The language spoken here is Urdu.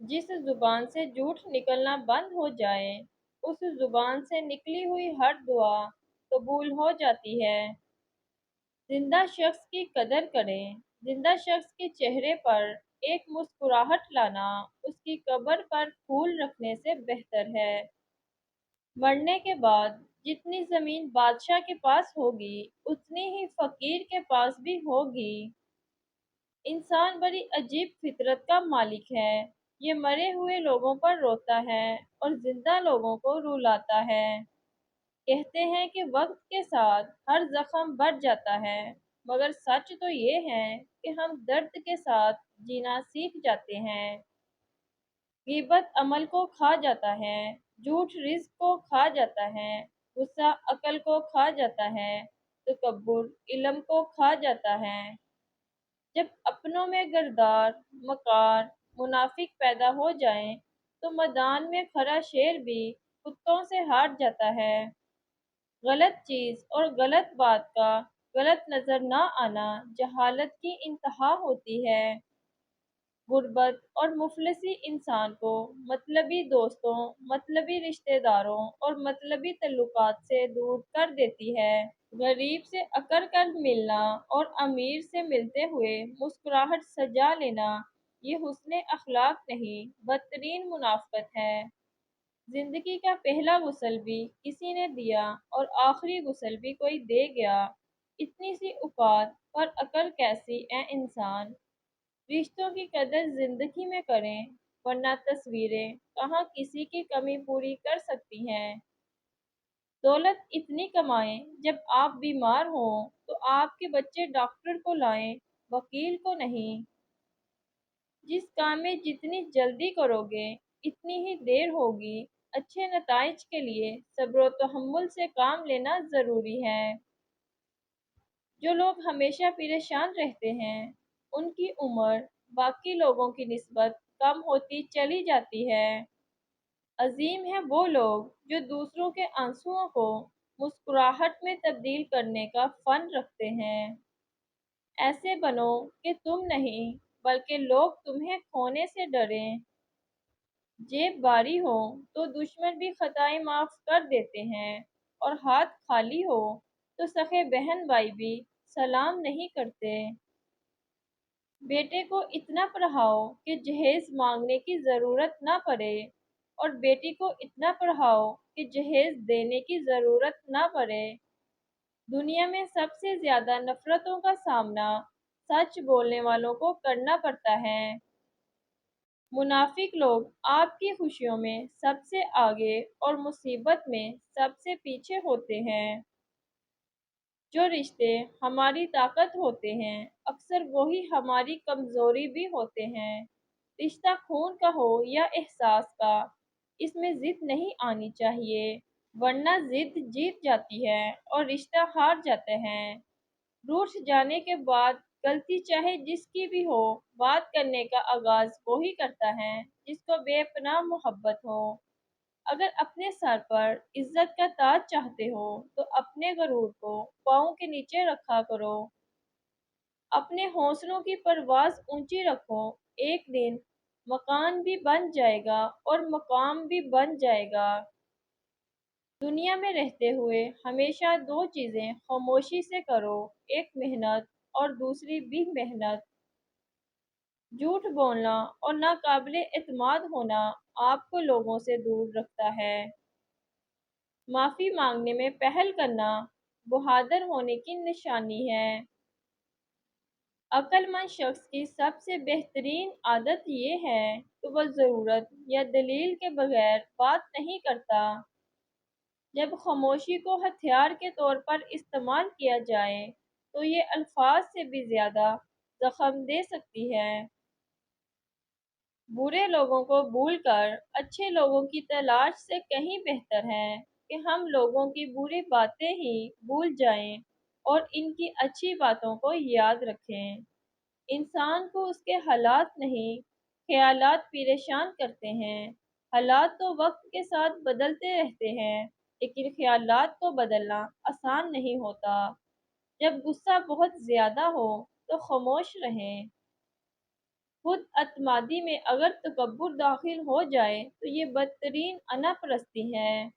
جس زبان سے جھوٹ نکلنا بند ہو جائے، اس زبان سے نکلی ہوئی ہر دعا قبول ہو جاتی ہے۔ زندہ شخص کی قدر کریں۔ زندہ شخص کے چہرے پر ایک مسکراہٹ لانا اس کی قبر پر پھول رکھنے سے بہتر ہے۔ مرنے کے بعد جتنی زمین بادشاہ کے پاس ہوگی، اتنی ہی فقیر کے پاس بھی ہوگی۔ انسان بڑی عجیب فطرت کا مالک ہے۔ یہ مرے ہوئے لوگوں پر روتا ہے اور زندہ لوگوں کو رلاتا ہے۔ کہتے ہیں کہ وقت کے ساتھ ہر زخم بڑھ جاتا ہے، مگر سچ تو یہ ہے کہ ہم درد کے ساتھ جینا سیکھ جاتے ہیں۔ غیبت عمل کو کھا جاتا ہے، جھوٹ رزق کو کھا جاتا ہے، غصہ عقل کو کھا جاتا ہے، تکبر علم کو کھا جاتا ہے۔ جب اپنوں میں غدار، مکار، منافق پیدا ہو جائیں تو میدان میں کھڑا شیر بھی کتوں سے ہار جاتا ہے۔ غلط چیز اور غلط بات کا غلط نظر نہ آنا جہالت کی انتہا ہوتی ہے۔ غربت اور مفلسی انسان کو مطلبی دوستوں، مطلبی رشتہ داروں اور مطلبی تعلقات سے دور کر دیتی ہے۔ غریب سے اکڑ کر ملنا اور امیر سے ملتے ہوئے مسکراہٹ سجا لینا، یہ حسن اخلاق نہیں، بدترین منافقت ہے۔ زندگی کا پہلا غسل بھی کسی نے دیا اور آخری غسل بھی کوئی دے گیا۔ اتنی سی اوقات پر عقل کیسی اے انسان! رشتوں کی قدر زندگی میں کریں، ورنہ تصویریں کہاں کسی کی کمی پوری کر سکتی ہیں۔ دولت اتنی کمائیں، جب آپ بیمار ہوں تو آپ کے بچے ڈاکٹر کو لائیں، وکیل کو نہیں۔ جس کام میں جتنی جلدی کرو گے، اتنی ہی دیر ہوگی۔ اچھے نتائج کے لیے صبر و تحمل سے کام لینا ضروری ہے۔ جو لوگ ہمیشہ پریشان رہتے ہیں، ان کی عمر باقی لوگوں کی نسبت کم ہوتی چلی جاتی ہے۔ عظیم ہیں وہ لوگ جو دوسروں کے آنسوؤں کو مسکراہٹ میں تبدیل کرنے کا فن رکھتے ہیں۔ ایسے بنو کہ تم نہیں، بلکہ لوگ تمہیں کھونے سے ڈریں۔ جیب باری ہو تو دشمن بھی خطائیں معاف کر دیتے ہیں، اور ہاتھ خالی ہو تو سخے بہن بھائی بھی سلام نہیں کرتے۔ بیٹے کو اتنا پڑھاؤ کہ جہیز مانگنے کی ضرورت نہ پڑے، اور بیٹی کو اتنا پڑھاؤ کہ جہیز دینے کی ضرورت نہ پڑے۔ دنیا میں سب سے زیادہ نفرتوں کا سامنا سچ بولنے والوں کو کرنا پڑتا ہے۔ منافق لوگ آپ کی خوشیوں میں سب سے آگے اور مصیبت میں سب سے پیچھے ہوتے ہیں۔ جو رشتے ہماری طاقت ہوتے ہیں، اکثر وہی ہماری کمزوری بھی ہوتے ہیں۔ رشتہ خون کا ہو یا احساس کا، اس میں ضد نہیں آنی چاہیے، ورنہ ضد جیت جاتی ہے اور رشتہ ہار جاتے ہیں۔ روٹھ جانے کے بعد غلطی چاہے جس کی بھی ہو، بات کرنے کا آغاز وہی کرتا ہے جس کو بے پناہ محبت ہو۔ اگر اپنے سر پر عزت کا تاج چاہتے ہو تو اپنے غرور کو پاؤں کے نیچے رکھا کرو۔ اپنے حوصلوں کی پرواز اونچی رکھو، ایک دن مکان بھی بن جائے گا اور مقام بھی بن جائے گا۔ دنیا میں رہتے ہوئے ہمیشہ دو چیزیں خاموشی سے کرو، ایک محنت اور دوسری بھی محنت۔ جھوٹ بولنا اور ناقابل اعتماد ہونا آپ کو لوگوں سے دور رکھتا ہے۔ معافی مانگنے میں پہل کرنا بہادر ہونے کی نشانی ہے۔ عقل مند شخص کی سب سے بہترین عادت یہ ہے کہ وہ ضرورت یا دلیل کے بغیر بات نہیں کرتا۔ جب خاموشی کو ہتھیار کے طور پر استعمال کیا جائے تو یہ الفاظ سے بھی زیادہ زخم دے سکتی ہے۔ برے لوگوں کو بھول کر اچھے لوگوں کی تلاش سے کہیں بہتر ہے کہ ہم لوگوں کی بری باتیں ہی بھول جائیں اور ان کی اچھی باتوں کو یاد رکھیں۔ انسان کو اس کے حالات نہیں، خیالات پریشان کرتے ہیں۔ حالات تو وقت کے ساتھ بدلتے رہتے ہیں، لیکن خیالات کو بدلنا آسان نہیں ہوتا۔ جب غصہ بہت زیادہ ہو تو خاموش رہیں۔ خود اعتمادی میں اگر تکبر داخل ہو جائے تو یہ بدترین انا پرستی ہے۔